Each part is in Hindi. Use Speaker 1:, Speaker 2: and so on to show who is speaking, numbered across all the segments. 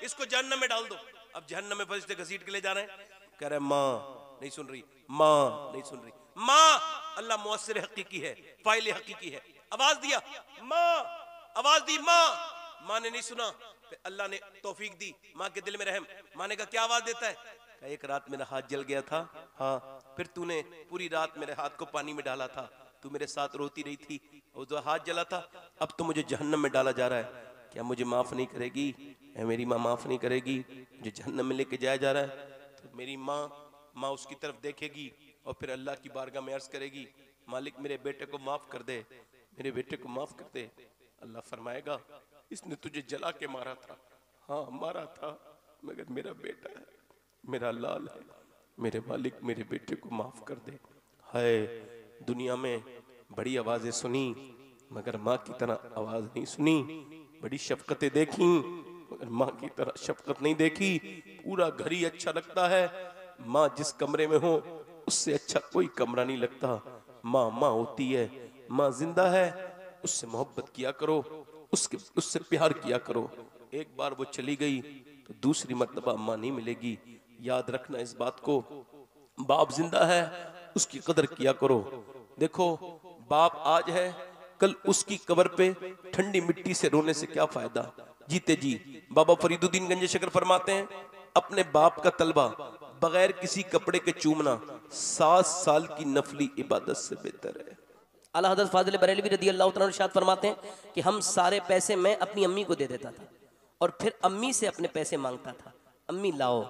Speaker 1: इसको जहन्नम में डाल दो। अब जहन्नम में फरिश्ते घसीट के ले जा रहे हैं, कह रहे माँ नहीं सुन रही, माँ नहीं सुन रही, माँ। अल्लाह मुअस्सिर हकीकी है, फाइल हकीकी है। आवाज दिया माँ, आवाज दी माँ, माँ ने नहीं सुना। फिर अल्लाह ने तौफीक दी, माँ के दिल में रहम। माँ ने कहा क्या आवाज देता है? कहा एक रात मेरा हाथ जल गया था, हाँ, फिर तूने पूरी रात मेरे हाथ को पानी में डाला था, तू मेरे साथ रोती रही थी, और जो हाथ जला था, अब तो मुझे जहन्नम में डाला जा रहा है, क्या मुझे माफ नहीं करेगी? मेरी माँ माफ नहीं करेगी, मुझे जहन्नम में लेके जाया जा रहा है। तो मेरी माँ उसकी तरफ देखेगी और फिर अल्लाह की बारगाह में अर्ज करेगी, मालिक मेरे बेटे को माफ कर दे, मेरे बेटे को माफ कर दे। अल्लाह फरमाएगा इसने तुझे जला के मारा था, हाँ मारा था, मगर मेरा बेटा है, मेरा लाल है, मेरे मालिक मेरे बेटे को माफ कर दे। हाय, दुनिया में बड़ी आवाजें सुनी मगर माँ की तरह आवाज नहीं सुनी, बड़ी शफकतें देखी मगर माँ की तरह शफकत नहीं देखी। पूरा घर ही अच्छा लगता है, माँ जिस कमरे में हो उससे अच्छा कोई कमरा नहीं लगता। माँ माँ होती है, माँ जिंदा है, उससे मोहब्बत किया करो, उससे प्यार किया करो। एक बार वो चली गई तो दूसरी मर्तबा माँ नहीं मिलेगी, याद रखना इस बात को। बाप जिंदा है, उसकी कदर किया करो। देखो बाप आज है, कल उसकी कब्र पे ठंडी मिट्टी से रोने से क्या फायदा, जीते जी। बाबा फरीदुद्दीन गंज शकर फरमाते हैं, अपने बाप का तलबा बगैर किसी कपड़े के चूमना 7 साल की नफली इबादत से बेहतर है।
Speaker 2: आला हज़रत फाजिल बरेलवी रदी अल्लाह तआला अन्हु इरशाद फरमाते हैं कि हम सारे पैसे मैं अपनी अम्मी को दे देता था और फिर अम्मी से अपने पैसे मांगता था, अम्मी लाओ।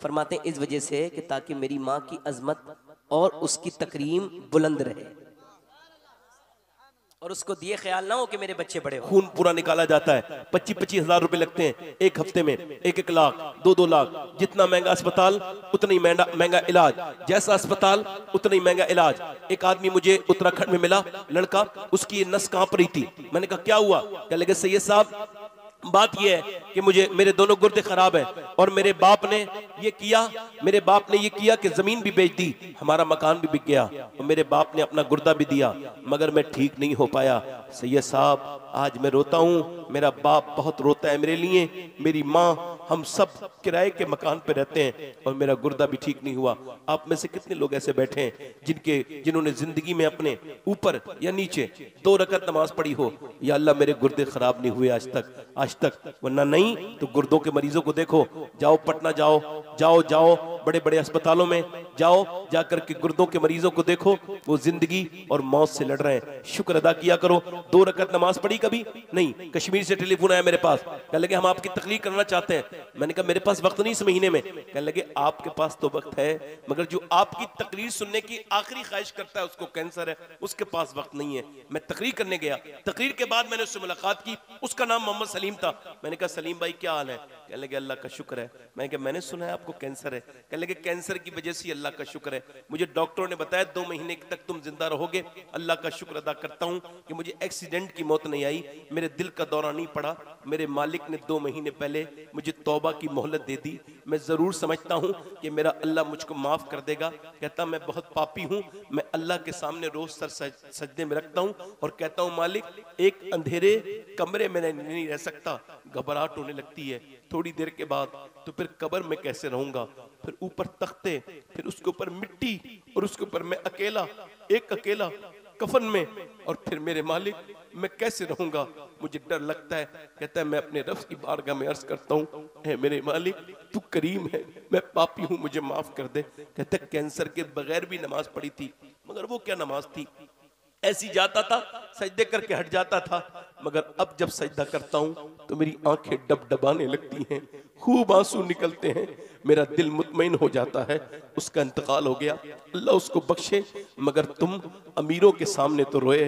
Speaker 2: फरमाते हैं इस वजह से कि ताकि मेरी माँ की अजमत और उसकी तकरीम बुलंद रहे और उसको दिए ख्याल ना हो कि मेरे बच्चे बड़े हो।
Speaker 1: खून पूरा निकाला जाता है, 25-25 हजार रुपए लगते हैं एक हफ्ते में, 1-1 लाख 2-2 लाख। जितना महंगा अस्पताल उतना ही महंगा इलाज, जैसा अस्पताल उतना ही महंगा इलाज। एक आदमी मुझे उत्तराखंड में मिला, लड़का, उसकी ये नस कांप रही थी। मैंने कहा क्या हुआ? कहने लगे सैयद साहब बात यह है कि मुझे मेरे दोनों गुर्दे खराब है और मेरे बाप ने ये किया कि जमीन भी बेच दी, हमारा मकान भी बिक गया और मेरे बाप ने अपना गुर्दा भी दिया, मगर मैं ठीक नहीं हो पाया। सैयद साहब आज मैं रोता हूँ, मेरा बाप बहुत रोता है मेरे लिए, मेरी माँ, हम सब किराए के मकान पे रहते हैं और मेरा गुर्दा भी ठीक नहीं हुआ। आप में से कितने लोग ऐसे बैठे हैं जिन्होंने जिंदगी में अपने ऊपर या नीचे 2 रकात नमाज पढ़ी हो, या अल्लाह मेरे गुर्दे खराब नहीं हुए आज तक, वरना नहीं तो गुर्दों के मरीजों को देखो, जाओ पटना जाओ बड़े बड़े अस्पतालों में जाओ, जाकर के गुर्दों के मरीजों को देखो, वो जिंदगी और मौत से लड़ रहे हैं। शुक्र अदा किया करो। 2 रकात नमाज पढ़ी कभी नहीं। कश्मीर से टेलीफोन आया मेरे पास, कहने लगे हम आपकी तकरीर करना चाहते हैं। मैंने कहा मेरे पास वक्त नहीं इस महीने में। कहने लगे आपके पास तो वक्त है, मगर जो आपकी तकरीर सुनने की आखिरी ख्वाहिश करता है उसको कैंसर है, उसके पास वक्त नहीं है। मैं तकरीर करने गया, तकरीर के बाद मैंने उससे मुलाकात की, उसका नाम मोहम्मद सलीम था। मैंने कहा सलीम भाई क्या हाल है? कहने लगे अल्लाह का शुक्र है। मैंने कहा मैंने सुना है आपको कैंसर है। कहने लगे कैंसर की वजह से अल्लाह का शुक्र है, मुझे डॉक्टरों ने बताया 2 महीने तक तुम जिंदा रहोगे। अल्लाह का शुक्र अदा करता हूँ कि मुझे एक्सीडेंट की मौत नहीं आई, मेरे दिल का दौरा नहीं पड़ा, मेरे मालिक ने 2 महीने पहले मुझे तौबा की मोहलत दे दी। मैं जरूर समझता हूँ कि मेरा अल्लाह मुझको माफ कर देगा। कहता मैं बहुत पापी हूँ, मैं अल्लाह के सामने रोज सर सजदे में रखता हूँ और कहता हूँ मालिक एक अंधेरे कमरे में नहीं रह सकता, घबराहट होने लगती है थोड़ी देर के बाद, तो फिर कब्र में कैसे रहूंगा, फिर ऊपर तख्ते, फिर उसके ऊपर मिट्टी और उसके ऊपर मैं अकेला कफन में, और फिर मेरे मालिक मैं कैसे रहूंगा, मुझे डर लगता है। कहता है मैं अपने रब की बारगाह में अर्ज करता हूँ, है मेरे मालिक तू करीम है, मैं पापी हूँ, मुझे माफ कर दे। कहता है कैंसर के बगैर भी नमाज पढ़ी थी, मगर वो क्या नमाज थी, ऐसी जाता था सजदे करके हट जाता था, मगर अब जब सजदा करता हूँ तो मेरी आंखें डबडबाने लगती हैं, खूब आंसू निकलते हैं, मेरा दिल मुतमईन हो जाता है। उसका इंतकाल हो गया, अल्लाह उसको बख्शे, मगर तुम अमीरों के सामने तो रोए,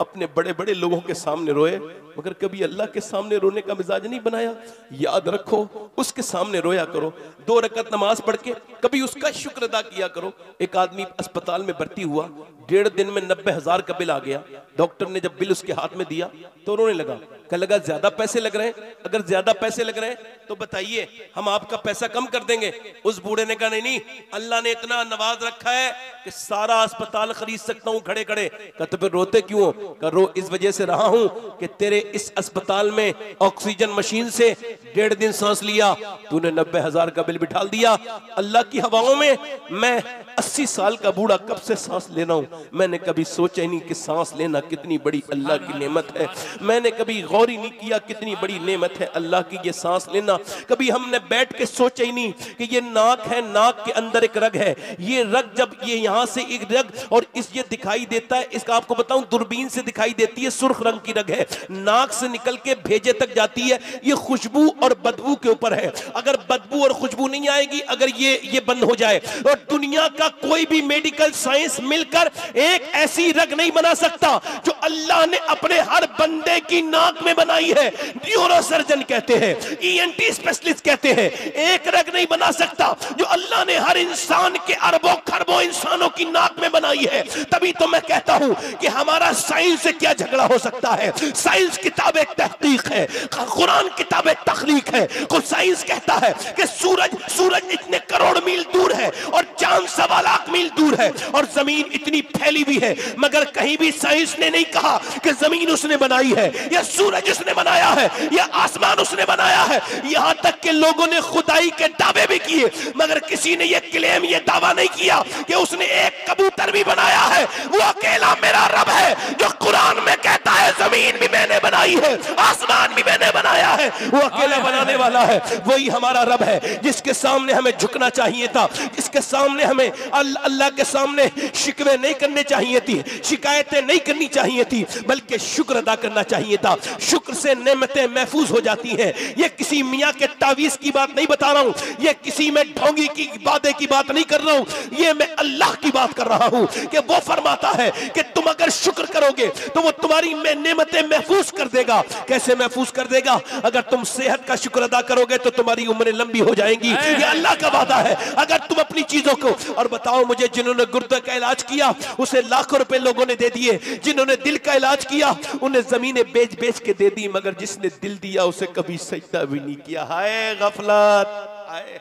Speaker 1: अपने बड़े बड़े लोगों के सामने रोए, मगर कभी अल्लाह के सामने रोने का मिजाज नहीं बनाया। याद रखो उसके सामने रोया करो, 2 रकात नमाज पढ़ के कभी उसका शुक्र अदा किया करो। एक आदमी अस्पताल में भर्ती हुआ, 1.5 दिन में 90,000 का बिल आ गया। डॉक्टर ने जब बिल उसके हाथ में दिया तो रोने लगा, क्या लगा ज्यादा पैसे लग रहे हैं? अगर ज्यादा पैसे लग रहे हैं तो बताइए, हम आपका पैसा कम कर देंगे। उस बूढ़े ने कहा नहीं नहीं, अल्लाह ने इतना नवाज रखा है कि सारा अस्पताल खरीद सकता हूं खड़े खड़े। कहा तो फिर रोते क्यों हो? कहा रो इस वजह से रहा हूं कि तेरे इस अस्पताल में ऑक्सीजन मशीन से 1.5 दिन सांस लिया, तूने 90,000 का बिल बिठा दिया। अल्लाह की हवाओं में मैं 80 साल का बूढ़ा कब से सांस ले रहा हूं। मैंने कभी सोचा ही नहीं कि सांस लेना कितनी बड़ी अल्लाह की नेमत है। मैंने कभी गौर ही नहीं किया कितनी बड़ी नेमत है अल्लाह की ये सांस लेना। कभी हमने बैठ के सोचा ही नहीं कि ये नाक है, नाक के अंदर एक रग है, ये रग जब ये यहां से एक रग और इस ये दिखाई देता है, इसका आपको बताऊं दूरबीन से दिखाई देती है, सुर्ख रंग की रग है, नाक से निकल के भेजे तक जाती है। ये खुशबू और बदबू के ऊपर है। अगर बदबू और खुशबू नहीं आएगी, अगर ये बंद हो जाए, और दुनिया का कोई भी मेडिकल साइंस मिलकर एक ऐसी रग नहीं बना सकता जो अल्लाह ने अपने हर बंदे की नाक में बनाई है। न्यूरोसर्जन कहते हैं, ईएनटी स्पेशलिस्ट कहते हैं, एक रग नहीं बना सकता जो अल्लाह ने हर इंसान के अरबों खरबों इंसानों की नाक में बनाई है। तभी तो मैं कहता हूं कि हमारा साइंस से क्या झगड़ा हो सकता है। साइंस किताब एक तहकीक है, कुरान किताब एक तखलीक है। कुछ साइंस कहता है कि सूरज इतने करोड़ मील दूर है और चांद 1.25 लाख मील दूर है और जमीन इतनी फैली हुई है, मगर कहीं भी साइंस ने नहीं कहा कि जमीन उसने बनाई है या सूरज उसने बनाया है या आसमान उसने बनाया है। यहां तक कि लोगों ने खुदाई के दावे भी किए, मगर किसी ने यह क्लेम, यह दावा नहीं किया कि उसने एक कबूतर भी बनाया है। वो अकेला मेरा रब है जो कुरान में कहता है जमीन भी मैंने बनाई है, आसमान भी मैंने बनाया है। वो अकेला बनाने वाला है, वही हमारा रब है जिसके सामने हमें झुकना चाहिए था, जिसके सामने हमें अल्लाह के सामने शिकवे नहीं करने चाहिए थी, शिकायतें नहीं करनी चाहिए थी, बल्कि शुक्र अदा करना चाहिए था। शुक्र से नेमतें महफूज हो जाती हैं। ये किसी मियाँ के तावीज की बात नहीं बता रहा हूँ, ये किसी में ढोंगी की बातें की बात नहीं कर रहा हूँ, ये मैं अल्लाह की बात कर रहा हूँ कि वो फरमाता है कि तुम अगर शुक्र करोगे तो वो तुम्हारी नेमतें महफूज कर देगा। कैसे महफूज कर देगा? अगर तुम सेहत का शुक्र अदा करोगे तो तुम्हारी उम्रें लंबी हो जाएंगी, ये अल्लाह का वादा है। अगर तुम अपनी चीजों को, और बताओ मुझे, जिन्होंने गुर्दे का इलाज किया उसे लाखों रुपए लोगों ने दे दिए, जिन्होंने दिल का इलाज किया उन्हें जमीनें बेच बेच के दे दी, मगर जिसने दिल दिया उसे कभी सजदा भी नहीं किया। हाय गफलत, हाय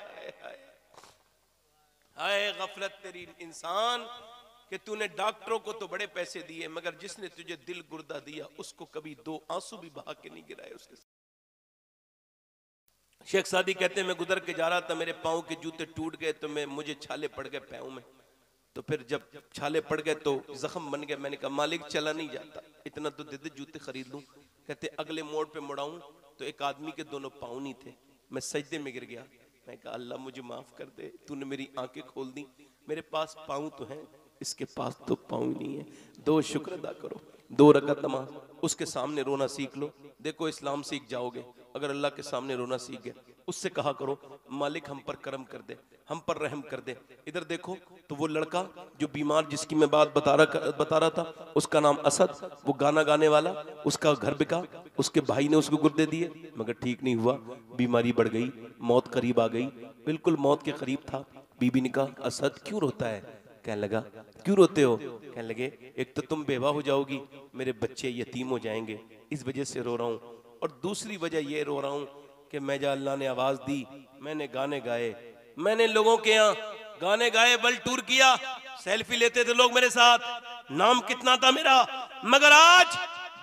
Speaker 1: हाय गफलत तेरी इंसान कि तूने डॉक्टरों को तो बड़े पैसे दिए, मगर जिसने तुझे दिल गुर्दा दिया उसको कभी 2 आंसू भी बहा के नहीं गिराए उसके। शेख सादी कहते हैं मैं गुजर के जा रहा था, मेरे पाँव के जूते टूट गए तो मुझे छाले पड़ गए पैरों में। तो फिर जब छाले पड़ गए तो जख्म बन गए। मैंने कहा मालिक चला नहीं जाता, इतना तो दे दे जूते खरीद लूं। कहते अगले मोड़ पे मुड़ाऊं तो एक आदमी के दोनों पाँव नहीं थे, मैं सजदे में गिर गया। मैं कहा अल्लाह मुझे माफ कर दे, तूने मेरी आंखें खोल दी। मेरे पास पाँव तो हैं, इसके पास तो पाँव ही नहीं है। 2 शुक्र अदा करो, 2 रकात नमाज, उसके सामने रोना सीख लो, देखो इस्लाम सीख जाओगे। अगर अल्लाह के सामने रोना सीख गए, उससे कहा करो मालिक हम पर करम कर दे, हम पर रहम कर दे। इधर देखो तो वो लड़का जो बीमार, जिसकी मैं बात बता रहा था, उसका नाम असद, वो गाना गाने वाला, उसका घर बिका, उसके भाई ने उसको गुर्दे दिए मगर ठीक नहीं हुआ, बीमारी बढ़ गई, मौत करीब आ गई, बिल्कुल मौत के करीब था। बीबी ने कहा असद क्यों रोता है? कहने लगा क्यों रोते हो? कहने लगे एक तो तुम बेवा हो जाओगी, मेरे बच्चे यतीम हो जाएंगे, इस वजह से रो रहा हूँ, और दूसरी वजह ये रो रहा हूँ कि मैं जब अल्लाह ने आवाज दी, मैंने गाने गाए, मैंने लोगों के यहाँ गाने गाए, वर्ल्ड टूर किया, सेल्फी लेते थे लोग मेरे साथ, नाम कितना था मेरा, मगर आज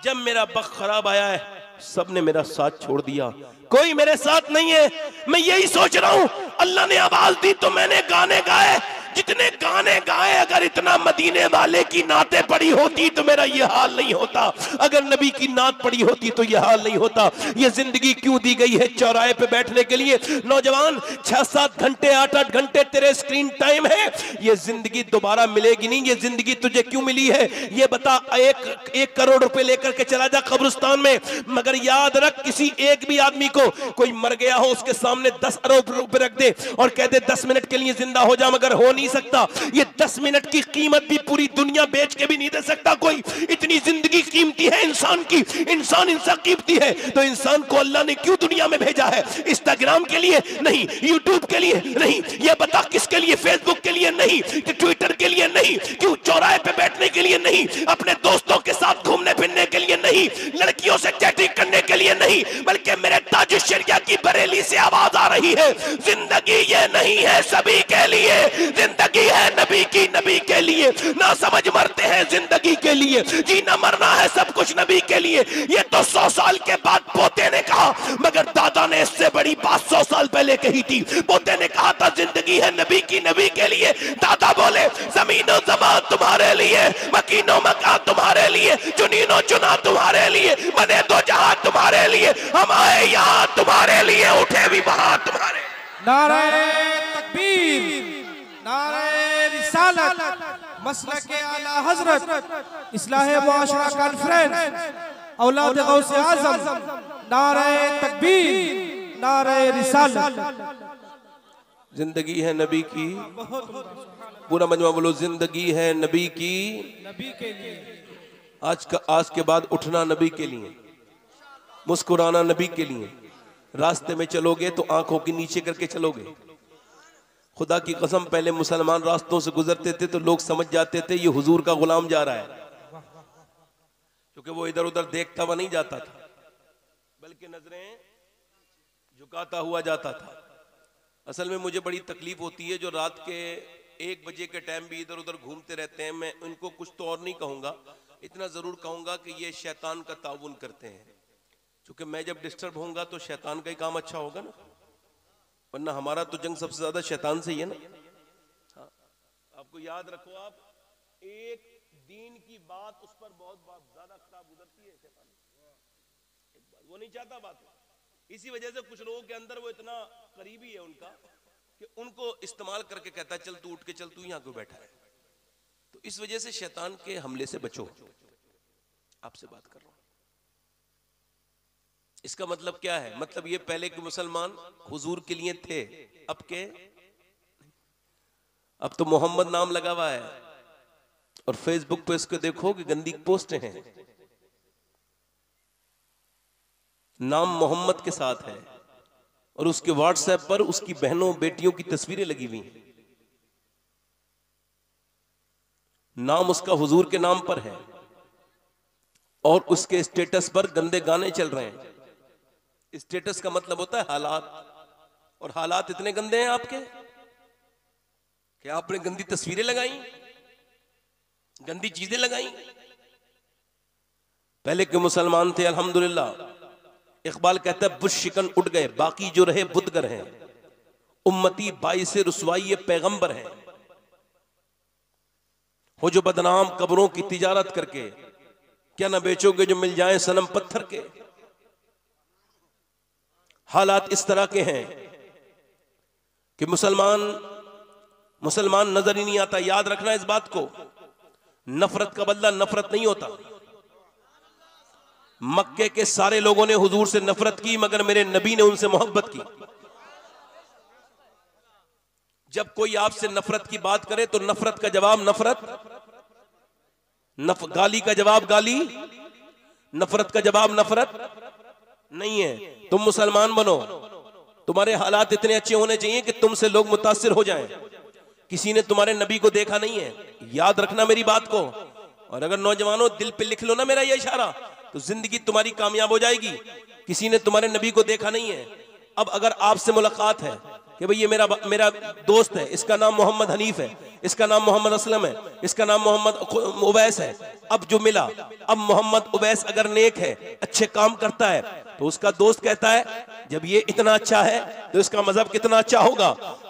Speaker 1: जब मेरा वक्त खराब आया है सबने मेरा साथ छोड़ दिया, कोई मेरे साथ नहीं है। मैं यही सोच रहा हूँ अल्लाह ने आवाज दी तो मैंने गाने गाए, जितने गाने गाए, अगर इतना मदीने वाले की नातें पड़ी होती तो मेरा ये हाल नहीं होता, अगर नबी की नात पड़ी होती तो ये हाल नहीं होता। ये जिंदगी क्यों दी गई है चौराहे पे बैठने के लिए? नौजवान 6-7 घंटे 8-8 घंटे तेरे स्क्रीन टाइम है, ये जिंदगी दोबारा मिलेगी नहीं। ये जिंदगी तुझे क्यों मिली है ये बता। 1 करोड़ रुपए लेकर के चला जा कब्रिस्तान में, मगर याद रख किसी एक भी आदमी को, कोई मर गया हो उसके सामने 10 अरब रुपए रख दे और कह दे 10 मिनट के लिए जिंदा हो जा, मगर हो नहीं सकता। ये 10 मिनट की कीमत भी पूरी दुनिया बेच के भी नहीं दे सकता कोई। इतनी जिंदगी कीमती है इंसान की, इंसान कीमती है, तो इंसान को अल्लाह ने क्यों दुनिया में भेजा है? इंस्टाग्राम के लिए नहीं, यूट्यूब के लिए नहीं, ये बता किसके लिए? फेसबुक के लिए नहीं, कि ट्विटर के लिए नहीं, क्यों चौराहे पे बैठने के लिए नहीं, अपने दोस्तों के साथ घूमने फिरने के लिए नहीं, लड़कियों से चैटिंग करने के लिए नहीं, बल्कि मेरे ताज शरिया की बरेली से आवाज आ रही है, जिंदगी ये नहीं है सभी के लिए, जिंदगी है नबी की, नबी के लिए। ना समझ मरते हैं जिंदगी के लिए, जीना मरना है सब कुछ नबी के लिए। ये तो 100 साल के बाद पोते ने कहा, मगर दादा ने इससे बड़ी बात 100 साल पहले कही थी। पोते ने कहा था जिंदगी है नबी की, नबी के लिए। दादा बोले जमीनो जमा तुम्हारे लिए, मकीनो मका तुम्हारे लिए, चुनीनो चुना तुम्हारे लिए, बने दो जहां तुम्हारे लिए, हम आए यहाँ तुम्हारे लिए, उठे भी वहां तुम्हारे।
Speaker 3: नारे तकबीर, नारे रिसालत, मसलक आला हजरत, इस्लाह मुआशरा कॉन्फ्रेंस, औलाद गौसे आज़म, नारे तकबीर, नारे रिसालत।
Speaker 1: जिंदगी है नबी की, पूरा मजमा बोलो, जिंदगी है नबी की,
Speaker 3: नबी के लिए।
Speaker 1: आज के बाद उठना नबी के लिए, मुस्कुराना नबी के लिए। रास्ते में चलोगे तो आंखों के नीचे करके चलोगे। खुदा की कसम, पहले मुसलमान रास्तों से गुजरते थे तो लोग समझ जाते थे ये हुजूर का गुलाम जा रहा है, क्योंकि वो इधर उधर देखता हुआ नहीं जाता था, बल्कि नजरें झुकाता हुआ जाता था। असल में मुझे बड़ी तकलीफ होती है जो रात के 1 बजे के टाइम भी इधर उधर घूमते रहते हैं। मैं उनको कुछ तो और नहीं कहूँगा, इतना ज़रूर कहूँगा कि ये शैतान का ताउन करते हैं, क्योंकि मैं जब डिस्टर्ब होऊंगा तो शैतान का ही काम अच्छा होगा ना, वरना हमारा तो जंग सबसे ज़्यादा शैतान से ही है ना। हाँ, आपको याद रखो, आप एक दीन की बात उस पर बहुत ज़्यादा खराब गुजरती है शैतान, वो नहीं चाहता बात। इसी वजह से कुछ लोगों के अंदर वो इतना करीबी है उनका कि उनको इस्तेमाल करके कहता है चल तू उठ के चल, तू यहाँ क्यों बैठा है। तो इस वजह से शैतान के हमले से बचो। आपसे बात कर रहा हूं, इसका मतलब क्या है? मतलब ये पहले के मुसलमान हुजूर के लिए थे, अब तो मोहम्मद नाम लगा हुआ है और फेसबुक पे इसको देखो कि गंदी पोस्टें हैं, नाम मोहम्मद के साथ है और उसके व्हाट्सएप पर उसकी बहनों बेटियों की तस्वीरें लगी हुई हैं। नाम उसका हुजूर के नाम पर है और उसके स्टेटस पर गंदे गाने चल रहे हैं। स्टेटस का मतलब होता है हालात, और हालात इतने गंदे हैं आपके कि आपने गंदी तस्वीरें लगाई, गंदी चीजें लगाई। पहले के मुसलमान थे अल्हम्दुलिल्लाह, इकबाल कहता है बुश शिकन उठ गए, बाकी जो रहे बुदगर हैं, उम्मती बाइस रुसवाई पैगंबर हैं। हो जो बदनाम कब्रों की तिजारत करके, क्या ना बेचोगे जो मिल जाए सनम पत्थर के। हालात इस तरह के हैं कि मुसलमान नजर ही नहीं आता। याद रखना इस बात को, नफरत का बदला नफरत नहीं होता। मक्के के सारे लोगों ने हुजूर से नफरत की, मगर मेरे नबी ने उनसे मोहब्बत की। जब कोई आपसे नफरत की बात करे तो नफरत का जवाब नफरत, गाली का जवाब गाली, नफरत का जवाब नफरत नहीं है। तुम मुसलमान बनो, तुम्हारे हालात इतने अच्छे होने चाहिए कि तुमसे लोग मुतासिर हो जाएं। किसी ने तुम्हारे नबी को देखा नहीं है, याद रखना मेरी बात को। और अगर नौजवानों दिल पे लिख लो ना मेरा ये इशारा, तो जिंदगी तुम्हारी कामयाब हो जाएगी। किसी ने तुम्हारे नबी को देखा नहीं है। अब अगर आपसे मुलाकात है कि भाई ये मेरा दोस्त है, इसका नाम मोहम्मद हनीफ है, इसका नाम मोहम्मद असलम है, इसका नाम मोहम्मद उवैस है। अब जो मिला, अब मोहम्मद उवैस अगर नेक है, अच्छे काम करता है, तो उसका दोस्त कहता है जब ये इतना अच्छा है तो इसका मजहब कितना अच्छा होगा।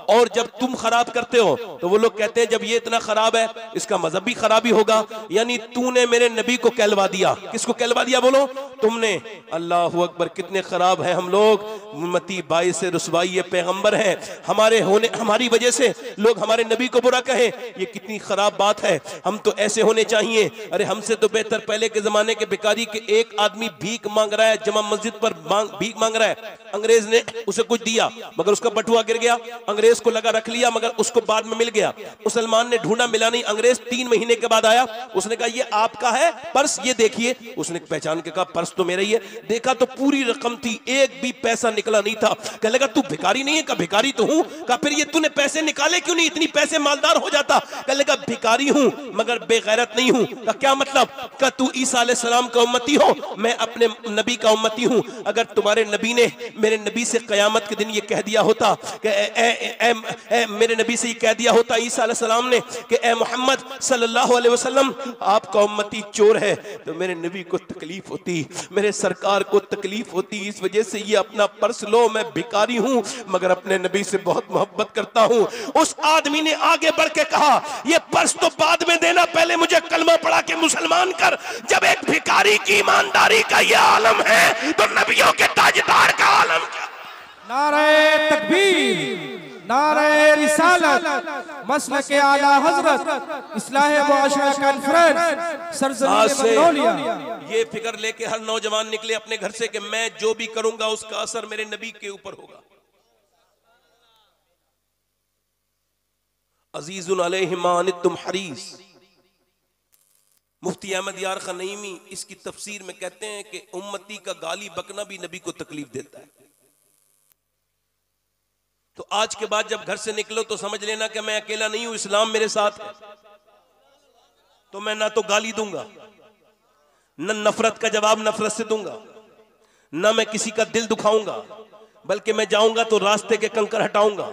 Speaker 1: और जब तुम खराब करते हो तो वो लोग कहते हैं जब ये इतना खराब है इसका मजहब भी खराबी होगा। यानी तूने मेरे नबी को कहलवा दिया। किसको कहलवा दिया बोलो? तुमने। अल्लाह अकबर, कितने खराब हैं हम लोग। उम्मती बाइस रुसवाई पैगंबर हैं, हमारी वजह से लोग हमारे नबी को बुरा कहें, ये कितनी खराब बात है। हम तो ऐसे होने चाहिए। अरे हमसे तो बेहतर पहले के जमाने के भिखारी के एक आदमी भीख मांग रहा है, जमा मस्जिद पर भीख मांग रहा है। अंग्रेज ने उसे कुछ दिया मगर उसका बटुआ गिर गया, अंग्रेज को लगा रख लिया मगर उसको बाद में मिल गया। मुसलमान ने ढूंढा, मिला नहीं। अंग्रेज 3 महीने के बाद आया, उसने कहा ये आपका है पर्स, ये देखिए। उसने पहचान के कहा पर्स पास तो मेरा ही है। देखा तो पूरी रकम थी, एक भी पैसा निकला नहीं था। कहने लगा तू भिखारी नहीं है? कहा भिखारी तो हूं। कहा फिर ये तूने पैसे निकाले क्यों नहीं? इतनी पैसे मालदार हो जाता। कहने लगा भिखारी हूं मगर बेगैरत नहीं हूं। कहा क्या मतलब? कहा तू ईसा अलैहिस्सलाम का उम्मती हो, मैं अपने नबी का उम्मती हूं। अगर तुम्हारे नबी ने मेरे नबी से कयामत के दिन ये कह दिया होता कि मेरे नबी से ये कह दिया होता ईसा अलैहिस्सलाम ने कि ए मोहम्मद सल्लल्लाहु अलैहि वसल्लम आपका उम्मती चोर है, तो मेरे नबी को तकलीफ होती, मेरे सरकार को तकलीफ होती। इस वजह से ये अपना पर्स लो, मैं भिखारी हूं मगर अपने नबी से बहुत मोहब्बत करता हूं। उस आदमी ने आगे बढ़ के कहा ये पर्स तो बाद में देना, पहले मुझे कलमा पढ़ा के मुसलमान कर। जब एक भिखारी की ईमानदारी का ये आलम है तो नबियों के ताजदार का आलम क्या?
Speaker 3: नारे तकबीर, नारे रिसालत, मसलक आला हजरत, इस्लाह मुआशरा कॉन्फ्रेंस, सरजमीन मंगोलिया।
Speaker 1: ये फिक्र लेके हर नौजवान निकले अपने घर से कि मैं जो भी करूंगा उसका असर मेरे नबी के ऊपर होगा। अजीजुन अलैहि मा अनित्तुम हरीस। मुफ्ती अहमद यार खनईमी इसकी तफसीर में कहते हैं कि उम्मती का गाली बकना भी नबी को तकलीफ देता है। तो आज के बाद जब घर से निकलो तो समझ लेना कि मैं अकेला नहीं हूं, इस्लाम मेरे साथ है। तो मैं ना तो गाली दूंगा, न नफरत का जवाब नफरत से दूंगा, न मैं किसी का दिल दुखाऊंगा, बल्कि मैं जाऊंगा तो रास्ते के कंकर हटाऊंगा।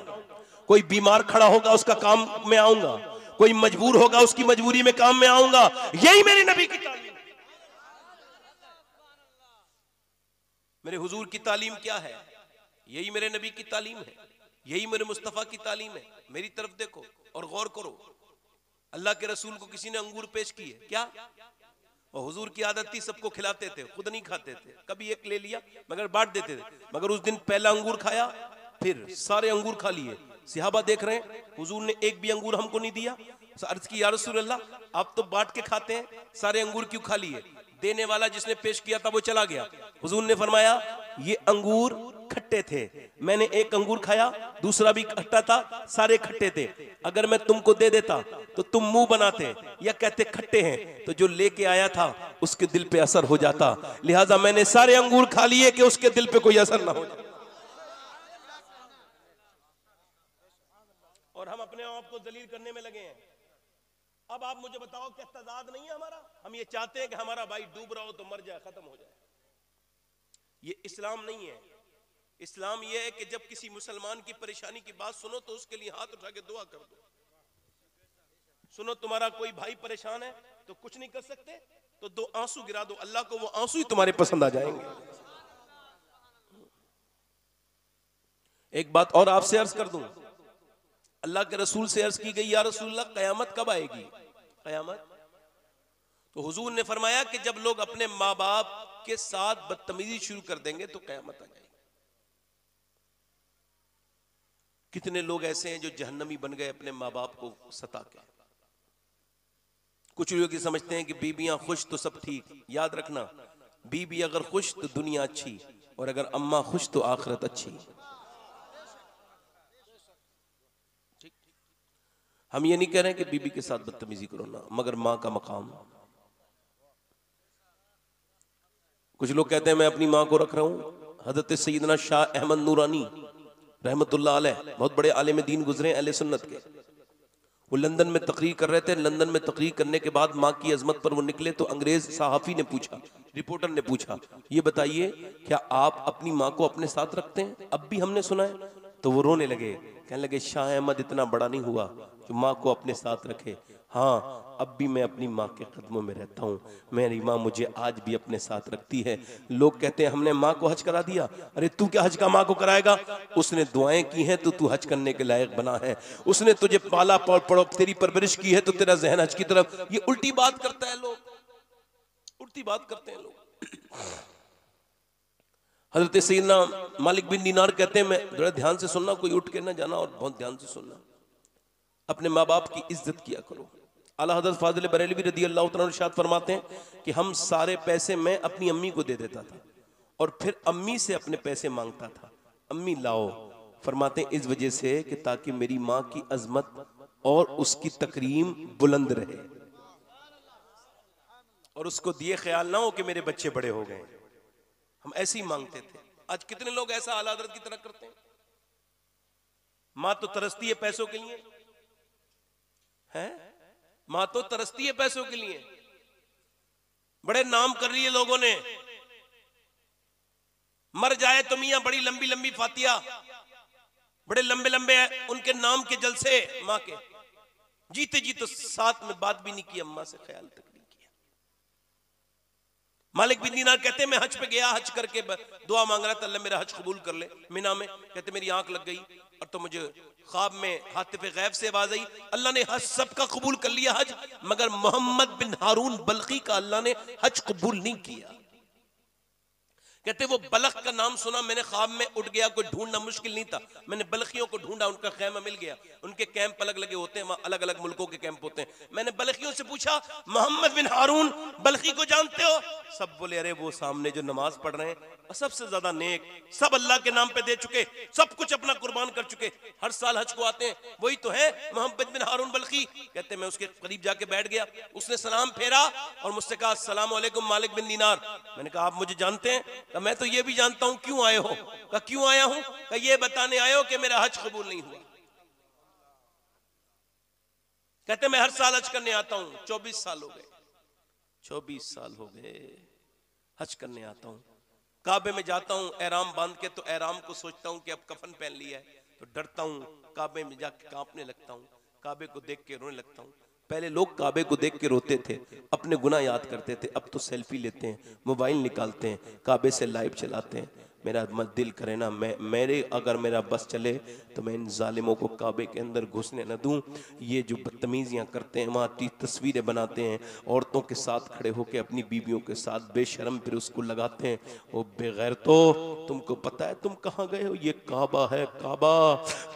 Speaker 1: कोई बीमार खड़ा होगा उसका काम में आऊंगा, कोई मजबूर होगा उसकी मजबूरी में काम में आऊंगा। यही मेरे नबी की तालीम, मेरे हुजूर की तालीम क्या है? यही मेरे नबी की तालीम है, यही मेरे मुस्तफा की तालीम है। मेरी तरफ देखो और गौर करो। अल्लाह के रसूल को किसी ने अंगूर पेश किए क्या? और हुजूर की आदत थी सबको खिलाते थे, खुद नहीं खाते थे। कभी एक ले लिया मगर बांट देते थे। मगर उस दिन पहला अंगूर खाया, फिर सारे अंगूर खा लिए। सिहाबा देख रहे हैं हुजूर ने एक भी अंगूर हमको नहीं दिया। अर्ज की या रसूल अल्लाह आप तो बांट के खाते हैं, सारे अंगूर क्यों खा लिए? देने वाला जिसने पेश किया था वो चला गया। हुजूर ने फरमाया ये अंगूर खट्टे थे, मैंने एक अंगूर खाया, दूसरा भी खट्टा था, सारे खट्टे थे। अगर मैं तुमको दे देता तो तुम मुंह बनाते या कहते खट्टे हैं, तो जो लेके आया था उसके दिल पे असर हो जाता। लिहाजा मैंने सारे अंगूर खा लिए कि उसके दिल पे कोई असर ना हो जाए। और हम अपने आप को जलील करने में लगे हैं। अब आप मुझे बताओ क्या तजाद नहीं है हमारा? हम ये चाहते हैं कि हमारा भाई डूब रहा हो तो मर जाए, खत्म हो जाए। ये इस्लाम नहीं है। इस्लाम ये है कि जब किसी मुसलमान की परेशानी की बात सुनो तो उसके लिए हाथ उठा के दुआ कर दो। सुनो तुम्हारा कोई भाई परेशान है तो कुछ नहीं कर सकते तो दो आंसू गिरा दो, अल्लाह को वो आंसू ही तुम्हारे पसंद आ जाएंगे। एक बात और आपसे अर्ज कर दूं, अल्लाह के रसूल से अर्ज की गई या रसूलल्लाह कयामत कब आएगी? कयामत तो हुजूर ने फरमाया कि जब लोग अपने माँ बाप के साथ बदतमीजी शुरू कर देंगे तो कयामत आ जाएगी। कितने लोग ऐसे हैं जो जहन्नमी बन गए अपने माँ बाप को सता के। कुछ लोग ये समझते हैं कि बीबियां खुश तो सब ठीक। याद रखना, बीबी अगर खुश तो दुनिया अच्छी, और अगर अम्मा खुश तो आखिरत अच्छी। हम ये नहीं कह रहे हैं कि बीबी के साथ बदतमीजी करो ना, मगर माँ का मकाम। कुछ लोग कहते हैं मैं अपनी माँ को रख रहा हूँ। हजरत सैयदना शाह अहमद नूरानी रहमतुल्लाह अलैह बहुत बड़े आलिम दीन गुजरे अहले सुन्नत के। वो लंदन में तकरीर कर रहे थे। लंदन में तकरीर करने के बाद माँ की अजमत पर वो निकले तो अंग्रेज सहाफी ने पूछा, रिपोर्टर ने पूछा, ये बताइए क्या आप अपनी माँ को अपने साथ रखते हैं? अब भी हमने सुना है। तो वो रोने लगे, कहने लगे शाह अहमद इतना बड़ा नहीं हुआ जो माँ को अपने साथ रखे। हाँ, अब भी मैं अपनी माँ के कदमों में रहता हूँ। मेरी माँ मुझे आज भी अपने साथ रखती है। लोग कहते हैं हमने माँ को हज करा दिया। अरे तू क्या हज का माँ को कराएगा? उसने दुआएं की हैं तो तू हज करने के लायक बना है। उसने तुझे पाला पड़ो, तेरी परवरिश की है तो तेरा जहन हज की तरफ। ये उल्टी बात करता है लोग, उल्टी बात करते हैं लोग। हजरत सैयदना मालिक बिन दीनार कहते हैं, मैं थोड़ा ध्यान से सुनना, कोई उठ के ना जाना और बहुत ध्यान से सुनना। अपने माँ बाप की इज्जत किया करो। आला हज़रत फाजिल बरेलवी रदी अल्लाह तआला अन्हु इरशाद फरमाते हैं कि हम सारे पैसे मैं अपनी अम्मी को दे देता था और फिर अम्मी से अपने पैसे मांगता था, अम्मी लाओ। फरमाते हैं इस वजह से कि ताकि मेरी माँ की अजमत और उसकी तकरीम बुलंद रहे और उसको दिए ख्याल ना हो कि मेरे बच्चे बड़े हो गए। हम ऐसे ही मांगते थे। आज कितने लोग ऐसा आला हज़रत की तरह करते हैं? माँ तो तरसती है पैसों के लिए, है माँ तो तरसती है पैसों के लिए। बड़े नाम कर रही है लोगों ने, मर जाए तो मियां बड़ी लंबी लंबी फातिया, बड़े लंबे लंबे उनके नाम के जलसे माँ के, जीते जी तो साथ में बात भी नहीं की, अम्मा से ख्याल तक नहीं किया। मालिक बिन दीनार कहते मैं हज पे गया, हज करके दुआ मांग रहा था अल्लाह मेरा हज कबूल कर ले मीना में। कहते मेरी आंख लग गई और तो मुझे ख्वाब में हातिफ़े गैब से आवाज आई, अल्लाह ने हज सबका कबूल कर लिया हज, मगर मोहम्मद बिन हारून बल्खी का अल्लाह ने हज कबूल नहीं किया। कहते वो बलख का नाम सुना मैंने, ख्वाब में उठ गया, कोई ढूंढना मुश्किल नहीं था, मैंने बलखियों को ढूंढा, उनका खैमा मिल गया। उनके कैंप अलग लगे होते हैं, वहां अलग अलग मुल्कों के कैंप होते हैं। मैंने बलखियों से पूछा मोहम्मद बिन हारून बलखी को जानते हो? सब बोले अरे वो सामने जो नमाज पढ़ रहे हैं, और सबसे ज्यादा नेक, सब अल्लाह के नाम पे दे चुके, सब कुछ अपना कुर्बान कर चुके, हर साल हज को आते हैं, वही तो है मोहम्मद बिन हारून बल्खी। कहते मैं उसके करीब जाके बैठ गया, उसने सलाम फेरा और मुझसे कहा अस्सलाम वालेकुम मालिक बिन दीनार। मैंने कहा आप मुझे जानते हैं? कहा मैं तो ये भी जानता हूं, क्यों आए हो? कहा क्यों आया हूं? कहा ये बताने आए हो कि मेरा हज कबूल नहीं हुआ। कहते मैं हर साल हज करने आता हूं, 24 साल हो गए, 24 साल हो गए हज करने आता हूं। काबे में जाता हूं एहराम बांध के, तो एहराम को सोचता हूं कि अब कफन पहन लिया है, तो डरता हूं, काबे में जाके कांपने लगता हूं, काबे को देख के रोने लगता हूं। पहले लोग काबे को देख के रोते थे, अपने गुनाह याद करते थे, अब तो सेल्फी लेते हैं, मोबाइल निकालते हैं, काबे से लाइव चलाते हैं। मेरा मत दिल करे ना, मेरे अगर मेरा बस चले तो मैं इन जालिमों को काबे के अंदर घुसने न दूं। ये जो बदतमीजियां करते हैं, वहाँ तस्वीरें बनाते हैं औरतों के साथ खड़े होकर, अपनी बीवियों के साथ बेशर्म फिर उसको लगाते हैं। वो बेगैर तो तुमको पता है तुम कहाँ गए हो? ये काबा है, काबा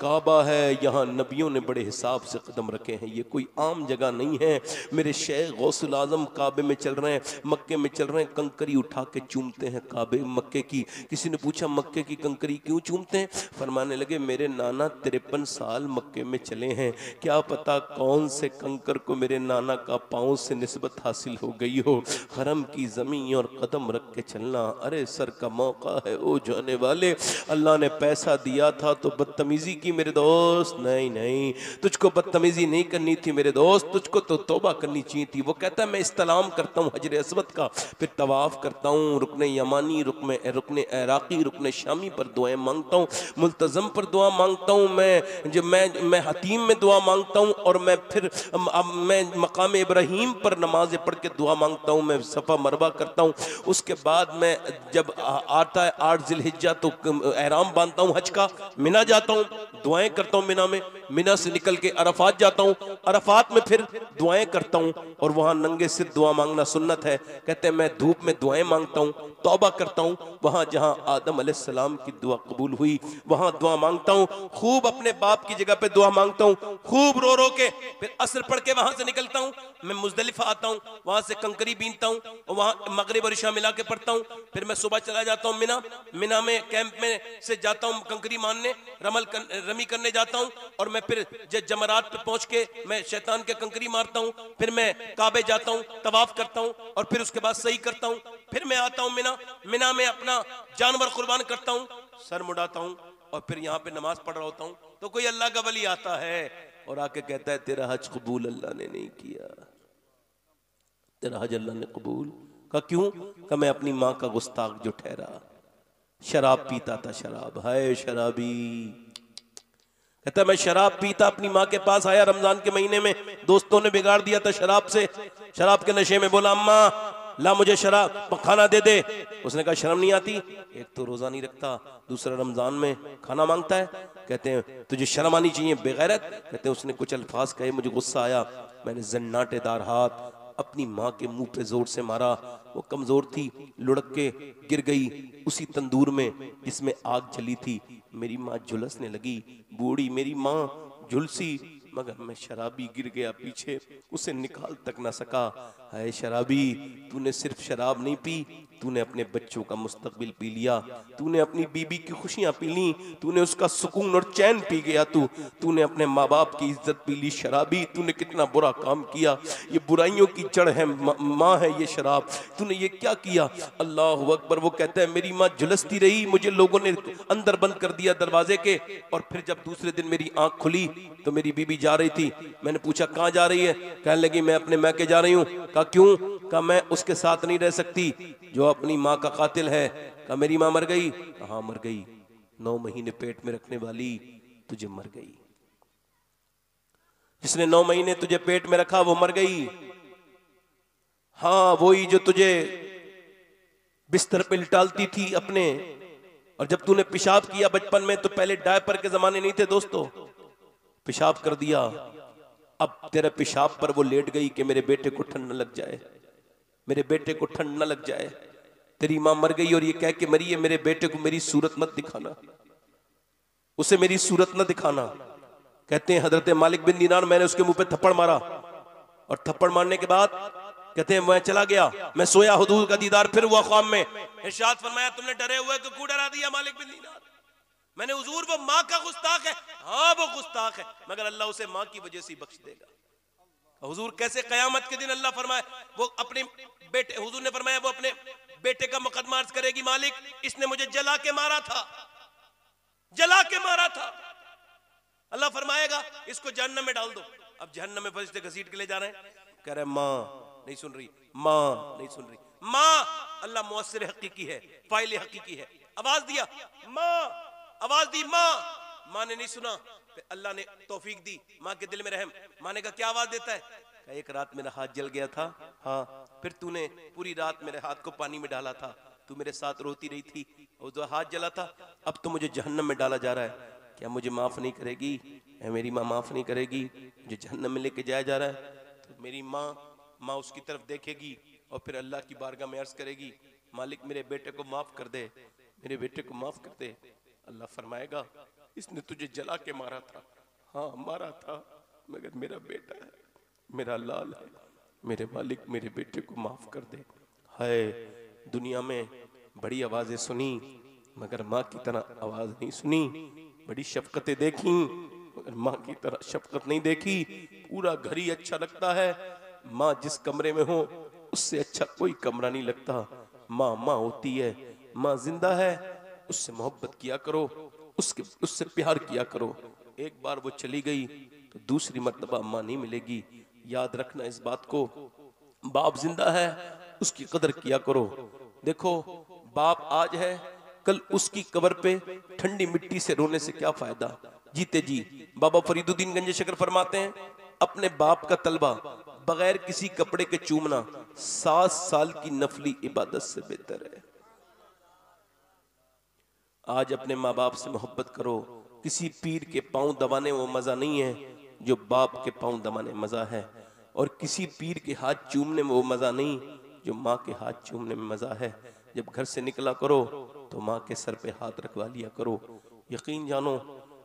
Speaker 1: काबा है, यहाँ नबियों ने बड़े हिसाब से कदम रखे हैं, ये कोई आम जगह नहीं है। मेरे शेख गौसुल आजम काबे में चल रहे हैं, मक्के में चल रहे हैं, कंकरी उठा के चूमते हैं काबे मक्के की। किसी ने पूछा मक्के की कंकरी क्यों चूमते हैं? फरमाने लगे मेरे नाना 53 साल मक्के में चले हैं, क्या पता कौन से कंकर को मेरे नाना का पांव से निस्बत हासिल हो गई हो। हरम की जमीन और कदम रख के चलना, अरे सर का मौका है ओ जाने वाले। अल्लाह ने पैसा दिया था तो बदतमीजी की मेरे दोस्त? नहीं नहीं, तुझको बदतमीजी नहीं करनी थी मेरे दोस्त, तुझको तो तौबा करनी चाहिए थी। वो कहता है मैं इस्तलाम करता हूँ हजर अस्वद का, फिर तवाफ करता हूँ, रुकने यमानी, रुकने इराकी, रुकने शामी पर दुआएं मांगता हूँ, मुल्तज़म पर दुआ मांगता हूँ, मैं हतीम में दुआ मांगता हूँ, और मैं फिर मैं मकाम इब्राहीम पर नमाज पढ़ के दुआ मांगता हूँ, मैं सफ़ा मरवा करता हूँ। उसके बाद मैं जब आता है 8 ज़िलहिज्जा तो एहराम बांधता हूँ हज का, मिना जाता हूँ, दुआएं करता हूँ मिना में, मिना से निकल के अरफात जाता हूँ, अरफात में फिर दुआएं करता हूँ, और वहाँ नंगे सिर दुआ मांगना सुन्नत है। कहते हैं मैं धूप में दुआएं मांगता हूँ, तौबा करता हूँ, वहाँ जहाँ आदम अलैहिस्सलाम की दुआ कबूल हुई वहाँ दुआ मांगता हूँ, खूब अपने बाप की जगह पे दुआ मांगता हूँ, खूब रो रो के, फिर असर पढ़ के वहाँ से निकलता हूँ, मैं मुज़दलिफा आता हूँ, वहाँ से कंकरी बीनता हूँ, और वहाँ मगरिब और इशा मिला के पढ़ता हूँ। फिर मैं सुबह चला जाता हूँ मिना में कैंप में से जाता हूँ कंकरी मारने, रमी करने जाता हूँ, और मैं फिर जमरात पे पहुँच के मैं शैतान के कंकरी मारता हूँ, फिर मैं काबे जाता हूँ, तवाफ करता हूँ, और फिर उसके बाद सही करता हूँ, फिर मैं आता हूँ मिना में अपना जानवर कुर्बान करता हूँ, सर मुड़ाता हूँ, और फिर यहाँ पे नमाज पढ़ रहा होता हूँ। तो कोई अल्लाह का वली आता है और आके कहता है तेरा हज कबूल अल्लाह ने नहीं किया, तेरा हज अल्लाह ने कबूल। का क्यों? का मैं अपनी माँ का गुस्ताख जो ठहरा, शराब पीता था, शराब, हाय शराबी। कहता मैं शराब पीता, अपनी माँ के पास आया रमजान के महीने में, दोस्तों ने बिगाड़ दिया था शराब से, शराब के नशे में बोला अम्मा ला मुझे शराब खाना दे दे। उसने कहा शर्म नहीं आती, एक तो रोजा नहीं रखता, दूसरा रमजान में खाना मांगता है, कहते हैं तुझे शर्म आनी चाहिए बेगैरत। कहते हैं उसने कुछ अल्फाज कहे, मुझे गुस्सा आया, मैंने जन्नाटेदार हाथ अपनी माँ के मुंह पे जोर से मारा, वो कमजोर थी, लुढ़क के गिर गई उसी तंदूर में जिसमें आग जली थी। मेरी माँ झुलसने लगी, बूढ़ी मेरी माँ झुलसी, मगर मैं शराबी गिर गया पीछे, उसे निकाल तक ना सका। हाय शराबी, तूने सिर्फ शराब नहीं पी, तूने अपने बच्चों का मुस्तकबिल पी लिया, तूने अपनी बीबी की खुशियां पी ली, तूने उसका सुकून और चैन पी गया, तूने अपने माँ बाप की इज्जत पी ली शराबी। तूने कितना बुरा काम किया, ये बुराइयों की जड़ है, माँ है ये शराब, तूने ये क्या किया। अल्लाह अकबर। वो कहता है मेरी माँ झुलसती रही, मुझे लोगों ने अंदर बंद कर दिया दरवाजे के, और फिर जब दूसरे दिन मेरी आंख खुली तो मेरी बीबी जा रही थी। मैंने पूछा कहाँ जा रही है, कहने लगी मैं अपने मैके जा रही हूँ। कहा क्यों? कहा मैं उसके साथ नहीं रह सकती जो अपनी माँ का कातिल है। कहा मेरी माँ मर गई? हाँ मर गई। 9 महीने पेट में रखने वाली तुझे मर गई, जिसने 9 महीने तुझे पेट में रखा वो मर गई। हाँ वही जो तुझे बिस्तर पे लिटालती थी अपने, और जब तूने पेशाब किया बचपन में तो पहले डायपर के जमाने नहीं थे दोस्तों, पेशाब कर दिया, अब तेरे पेशाब पर वो लेट गई कि मेरे बेटे को ठंड न लग जाए, मेरे बेटे को ठंड न लग जाए। तेरी मां मर गई और ये कह के मरी है मेरे बेटे को मेरी सूरत मत दिखाना, उसे मेरी सूरत न दिखाना। कहते हैं हजरत मालिक बिन दीनार, मैंने उसके मुंह पे थप्पड़ मारा, और थप्पड़ मारने के बाद कहते हैं मैं चला गया, मैं सोया, हुजूर का दीदार फिर हुआ ख्वाब में। इरशाद फरमाया तुमने डरे हुए को क्यों डरा दिया मालिक बिन दीनार? मैंने हुजूर वो माँ का गुस्ताख है। हाँ वो गुस्ताख है, मगर अल्लाह उसे माँ की वजह से बख्श देगा। हुजूर कैसे कयामत के दिन अल्लाह फरमाए वो अपने बेटे, हुजूर ने फरमाया वो अपने बेटे का मुकदमा अर्ज करेगी, मालिक इसने मुझे जला के मारा था, जला के मारा था। अल्लाह फरमाएगा इसको जहन्नम में डाल दो। अब जहन्नम में फरिश्ते घसीट के ले जा रहे हैं, कह रहे माँ नहीं सुन रही, माँ नहीं सुन रही, माँ। अल्लाह मुअस्सिर हकीकी है, फाइल हकीकी है। आवाज दिया माँ, आवाज दी माँ, माँ ने नहीं सुना। फिर अल्लाह ने तौफीक दी, माँ के दिल में रहम। माँ ने कहा क्या आवाज देता है? एक रात मेरा हाथ जल गया था। हाँ फिर तूने पूरी रात मेरे हाथ को पानी में डाला था, तू मेरे साथ रोती रही थी और जो हाथ जला था, अब तो मुझे जहन्नम में डाला जा रहा है, क्या मुझे माफ नहीं करेगी? मेरी माँ माफ नहीं करेगी, मुझे जहन्नम में लेके जाया जा रहा है। तो मेरी माँ उसकी तरफ देखेगी और फिर अल्लाह की बारगाह में अर्ज करेगी, मालिक मेरे बेटे को माफ कर दे, मेरे बेटे को माफ कर दे। अल्लाह फरमाएगा इसने तुझे जला के मारा था। हाँ मारा था, मगर मेरा बेटा है, मेरा लाल है, मेरे मालिक मेरे बेटे को माफ कर दे। हाय दुनिया में बड़ी आवाजें सुनी मगर माँ की तरह आवाज नहीं सुनी, बड़ी शफकतें देखी मगर माँ की तरह शफकत नहीं देखी। पूरा घर ही अच्छा लगता है, माँ जिस कमरे में हो उससे अच्छा कोई कमरा नहीं लगता। माँ माँ होती है, माँ जिंदा है, उससे मोहब्बत किया करो, उससे प्यार किया करो। एक बार वो चली गई तो दूसरी मर्तबा माँ नहीं मिलेगी, याद रखना इस बात को। बाप जिंदा है, उसकी कदर किया करो। देखो बाप आज है, कल उसकी कब्र पे ठंडी मिट्टी से रोने से क्या फायदा, जीते जी। बाबा फरीदुद्दीन गंज शकर फरमाते हैं अपने बाप का तलबा बगैर किसी कपड़े के चूमना 7 साल की नफली इबादत से बेहतर है। आज अपने माँ बाप से मोहब्बत करो। किसी पीर के पांव दबाने वो मजा नहीं है जो बाप के पांव दबाने मजा है, और किसी पीर के हाथ चूमने में वो मजा नहीं जो माँ के हाथ चूमने में मजा है। जब घर से निकला करो तो माँ के सर पे हाथ रखवा लिया करो। यकीन जानो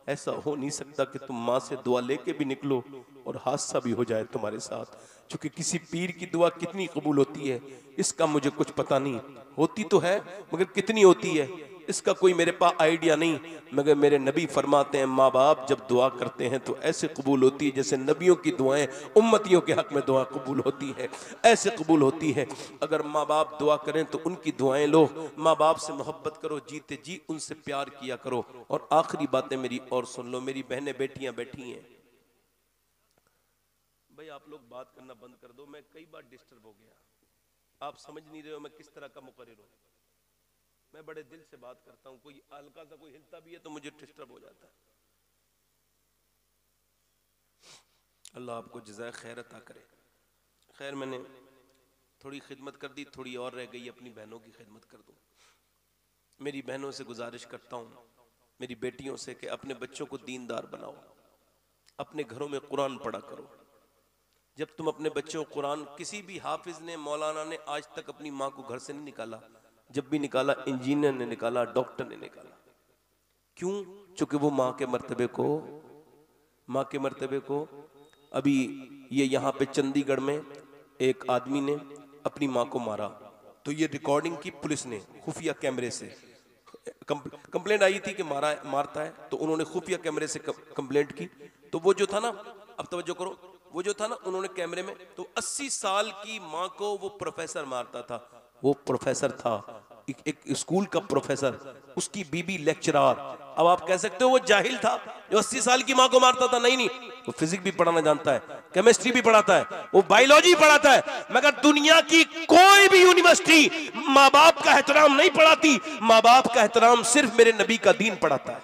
Speaker 1: ऐसा हो नहीं सकता कि तुम माँ से दुआ लेके भी निकलो और हादसा भी हो जाए तुम्हारे साथ, क्योंकि किसी पीर की दुआ कितनी कबूल होती है इसका मुझे कुछ पता नहीं, होती तो है मगर कितनी होती है इसका कोई मेरे पास आइडिया नहीं। मगर मेरे नबी फरमाते हैं माँ बाप जब दुआ करते हैं तो ऐसे कबूल होती है जैसे नबियों की दुआएं उम्मतियों के हक में दुआ कबूल होती है, ऐसे कबूल होती है। अगर माँ बाप दुआ करें तो उनकी दुआएं लो, माँ बाप से मोहब्बत करो, जीते जी उनसे प्यार किया करो। और आखिरी बातें मेरी और सुन लो, मेरी बहनें बेटियां बैठी हैं, भाई आप लोग बात करना बंद कर दो, मैं कई बार डिस्टर्ब हो गया, आप समझ नहीं रहे हो मैं किस तरह का मुकर्रिर हूं। मैं बड़े दिल से बात करता हूं, कोई हल्का सा कोई हिलता भी है तो मुझे डिस्टर्ब हो जाता है। अल्लाह आपको जज़ाए खैर अता करे। खैर मैंने थोड़ी खिदमत कर दी, थोड़ी और रह गई, अपनी बहनों की खिदमत कर दूं। मेरी बहनों से गुजारिश करता हूं, मेरी बेटियों से, कि अपने बच्चों को दीनदार बनाओ, अपने घरों में कुरान पढ़ा करो। जब तुम अपने बच्चों को कुरान, किसी भी हाफिज ने मौलाना ने आज तक अपनी माँ को घर से नहीं निकाला, जब भी निकाला इंजीनियर ने निकाला, डॉक्टर ने निकाला। क्यों? चूंकि वो माँ के मर्तबे को अभी ये यहाँ पे चंडीगढ़ में एक आदमी ने अपनी माँ को मारा तो ये रिकॉर्डिंग की पुलिस ने खुफिया कैमरे से, कंप्लेंट आई थी कि मारता है, तो उन्होंने खुफिया कैमरे से कंप्लेंट की। तो वो जो था ना, अब तवज्जो करो, वो जो था ना उन्होंने कैमरे में, तो 80 साल की माँ को वो प्रोफेसर मारता था। वो प्रोफेसर था, एक स्कूल का प्रोफेसर, उसकी बीबी लेक्चरर। अब आप कह सकते हो वो जाहिल था जो 80 साल की माँ को मारता था। नहीं, वो फिजिक्स भी पढ़ाना जानता है, केमिस्ट्री भी पढ़ाता है, वो बायोलॉजी पढ़ाता है। मगर दुनिया की कोई भी यूनिवर्सिटी माँ बाप का एहतराम नहीं पढ़ाती। माँ बाप का एहतराम सिर्फ मेरे नबी का दीन पढ़ाता है।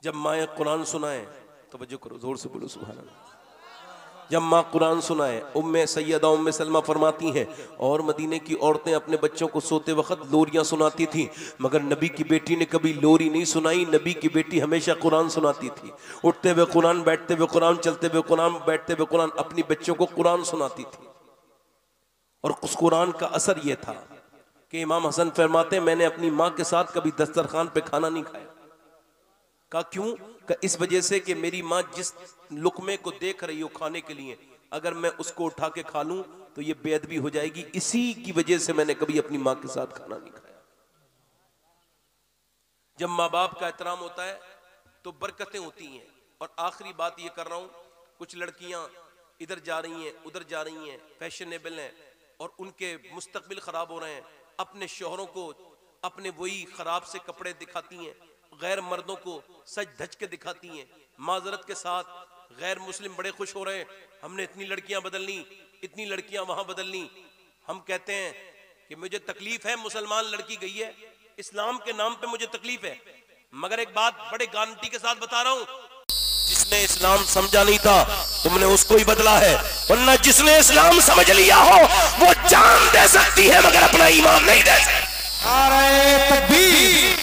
Speaker 1: जब माँ कुरान सुनाए, तवज्जो करो, जोर से बोलो सुभान अल्लाह। जब माँ कुरान सुनाए, उम्मे सैयदा उम्मे सलमा फरमाती हैं, और मदीने की औरतें अपने बच्चों को सोते वक्त लोरियां सुनाती थी, मगर नबी की बेटी ने कभी लोरी नहीं सुनाई। नबी की बेटी हमेशा कुरान सुनाती थी। उठते हुए कुरान, बैठते हुए कुरान, चलते हुए कुरान, बैठते हुए कुरान, अपनी बच्चों को कुरान सुनाती थी। और उस कुरान का असर यह था कि इमाम हसन फरमाते, मैंने अपनी माँ के साथ कभी दस्तरखान पे खाना नहीं खाया। कहा क्यों? का इस वजह से कि मेरी माँ जिस लुकमे को देख रही हो खाने के लिए, अगर मैं उसको उठा के खा लूं तो ये बेअदबी हो जाएगी। इसी की वजह से मैंने कभी अपनी माँ के साथ खाना नहीं खाया। जब माँ बाप का एहतराम होता है तो बरकतें होती हैं। और आखिरी बात ये कर रहा हूं, कुछ लड़कियां इधर जा रही हैं, उधर जा रही हैं, फैशनेबल हैं, और उनके मुस्तकबिल खराब हो रहे हैं। अपने शोहरों को अपने वही खराब से कपड़े दिखाती हैं, गैर मर्दों को सज धज के दिखाती हैं। माजरत के साथ गैर मुस्लिम बड़े खुश हो रहे हैं, हमने इतनी लड़कियां बदल ली, इतनी लड़कियां वहां बदल ली। हम कहते हैं कि मुझे तकलीफ है, मुसलमान लड़की गई है, इस्लाम के नाम पे मुझे तकलीफ है, मगर एक बात बड़े गारंटी के साथ बता रहा हूं, जिसने इस्लाम समझा नहीं था तुमने उसको ही बदला है, वरना जिसने इस्लाम समझ लिया हो वो जान दे सकती है मगर अपना ईमान नहीं दे सकती।
Speaker 3: नारे तकबीर।